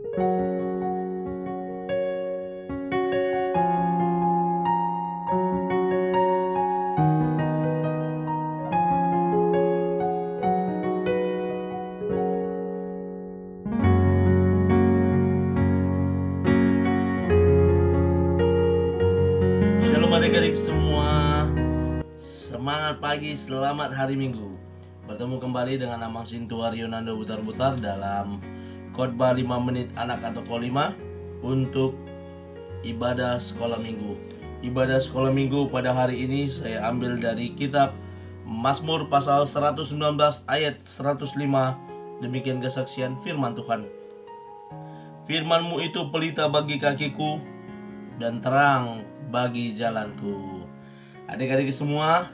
Shalom adik-adik semua. Semangat pagi, selamat hari Minggu. Bertemu kembali dengan Amang Sintuar Yonando Butar-Butar dalam khotbah 5 menit anak atau kolima untuk ibadah sekolah minggu. Ibadah sekolah minggu pada hari ini saya ambil dari kitab Mazmur pasal 119 ayat 105. Demikian kesaksian firman Tuhan. Firman-Mu itu pelita bagi kakiku dan terang bagi jalanku. Adik-adik semua,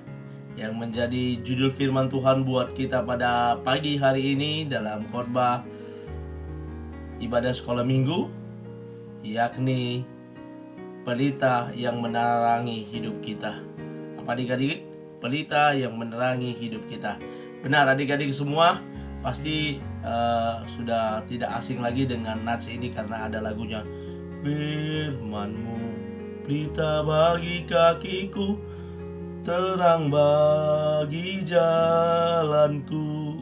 yang menjadi judul firman Tuhan buat kita pada pagi hari ini dalam khotbah ibadah sekolah minggu, yakni pelita yang menerangi hidup kita. Apa adik-adik? Pelita yang menerangi hidup kita. Benar adik-adik semua, pasti sudah tidak asing lagi dengan nats ini karena ada lagunya. Firman-Mu pelita bagi kakiku, terang bagi jalanku.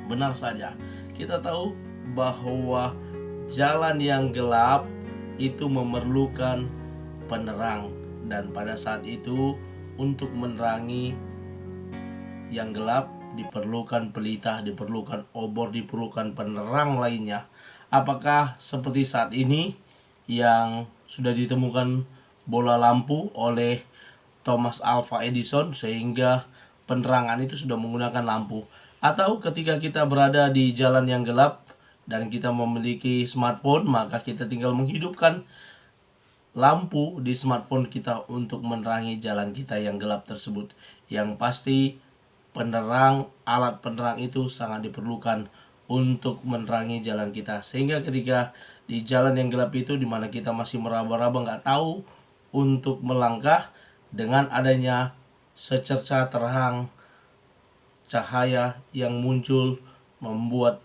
Benar saja, kita tahu bahwa jalan yang gelap itu memerlukan penerang. Dan pada saat itu untuk menerangi yang gelap diperlukan pelita, diperlukan obor, diperlukan penerang lainnya. Apakah seperti saat ini yang sudah ditemukan bola lampu oleh Thomas Alva Edison sehingga penerangan itu sudah menggunakan lampu? Atau ketika kita berada di jalan yang gelap dan kita memiliki smartphone, maka kita tinggal menghidupkan lampu di smartphone kita untuk menerangi jalan kita yang gelap tersebut. Yang pasti alat penerang itu sangat diperlukan untuk menerangi jalan kita, sehingga ketika di jalan yang gelap itu dimana kita masih meraba-raba nggak tahu untuk melangkah, dengan adanya secerca terang cahaya yang muncul membuat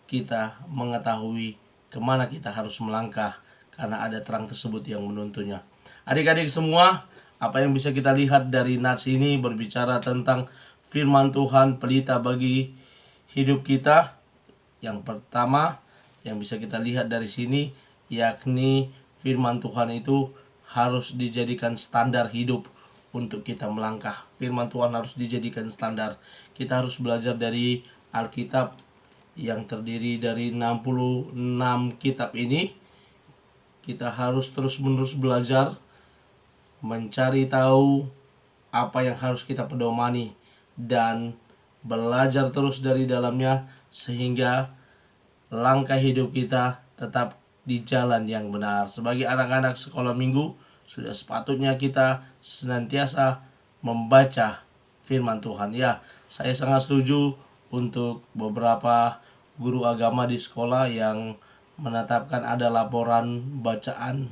kita mengetahui kemana kita harus melangkah karena ada terang tersebut yang menuntunnya. Adik-adik semua, apa yang bisa kita lihat dari nats ini berbicara tentang firman Tuhan pelita bagi hidup kita. Yang pertama yang bisa kita lihat dari sini, yakni firman Tuhan itu harus dijadikan standar hidup untuk kita melangkah. Firman Tuhan harus dijadikan standar. Kita harus belajar dari Alkitab yang terdiri dari 66 kitab ini. Kita harus terus-menerus belajar, mencari tahu apa yang harus kita pedomani dan belajar terus dari dalamnya sehingga langkah hidup kita tetap di jalan yang benar. Sebagai anak-anak sekolah minggu, sudah sepatutnya kita senantiasa membaca firman Tuhan. Ya, saya sangat setuju untuk beberapa guru agama di sekolah yang menetapkan ada laporan bacaan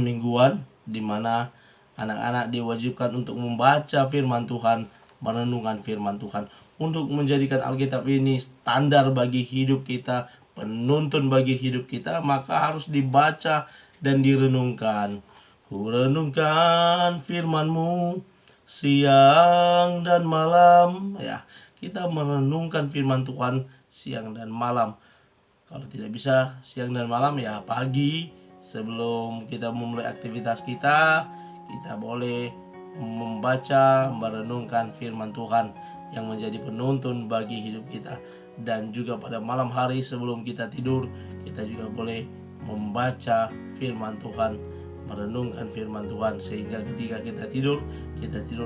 mingguan di mana anak-anak diwajibkan untuk membaca firman Tuhan, merenungkan firman Tuhan. Untuk menjadikan Alkitab ini standar bagi hidup kita, penuntun bagi hidup kita, maka harus dibaca dan direnungkan. Ku renungkan firman-Mu siang dan malam. Ya, kita merenungkan firman Tuhan siang dan malam. Kalau tidak bisa siang dan malam, ya pagi sebelum kita memulai aktivitas kita boleh membaca, merenungkan firman Tuhan yang menjadi penuntun bagi hidup kita. Dan juga pada malam hari sebelum kita tidur, kita juga boleh membaca firman Tuhan, merenungkan firman Tuhan, sehingga ketika kita tidur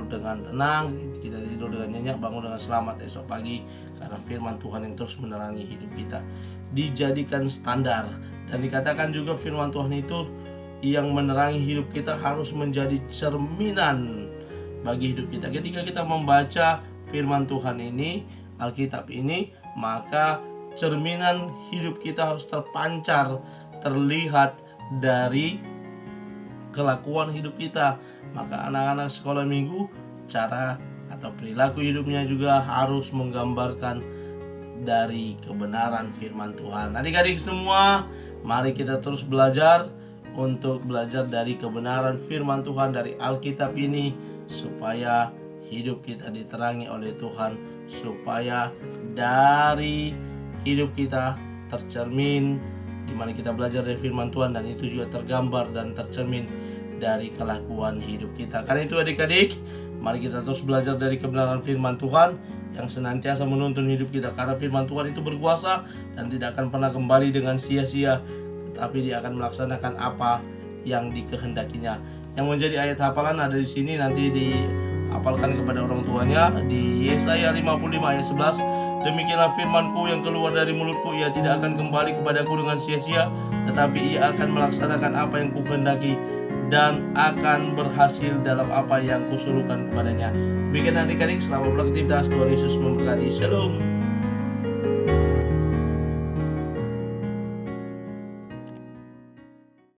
dengan tenang, kita tidur dengan nyenyak, bangun dengan selamat esok pagi, karena firman Tuhan yang terus menerangi hidup kita. Dijadikan standar, dan dikatakan juga firman Tuhan itu yang menerangi hidup kita harus menjadi cerminan bagi hidup kita. Ketika kita membaca firman Tuhan ini, Alkitab ini, maka cerminan hidup kita harus terpancar, terlihat dari kelakuan hidup kita. Maka anak-anak sekolah minggu, cara atau perilaku hidupnya juga harus menggambarkan dari kebenaran firman Tuhan. Adik-adik semua, mari kita terus belajar untuk belajar dari kebenaran firman Tuhan dari Alkitab ini, supaya hidup kita diterangi oleh Tuhan, supaya dari hidup kita tercermin dimana kita belajar dari firman Tuhan, dan itu juga tergambar dan tercermin dari kelakuan hidup kita. Karena itu adik-adik, mari kita terus belajar dari kebenaran firman Tuhan yang senantiasa menuntun hidup kita, karena firman Tuhan itu berkuasa dan tidak akan pernah kembali dengan sia-sia, tetapi dia akan melaksanakan apa yang dikehendakinya. Yang menjadi ayat hafalan ada di sini, nanti dihafalkan kepada orang tuanya di Yesaya 55 ayat 11. Demikianlah firmanku yang keluar dari mulutku, ia tidak akan kembali kepadaku dengan sia-sia, tetapi ia akan melaksanakan apa yang kukehendaki dan akan berhasil dalam apa yang kusuruhkan kepadanya. Demikian adik-adik, selamat beraktivitas. Tuhan Yesus memberkati. Shalom.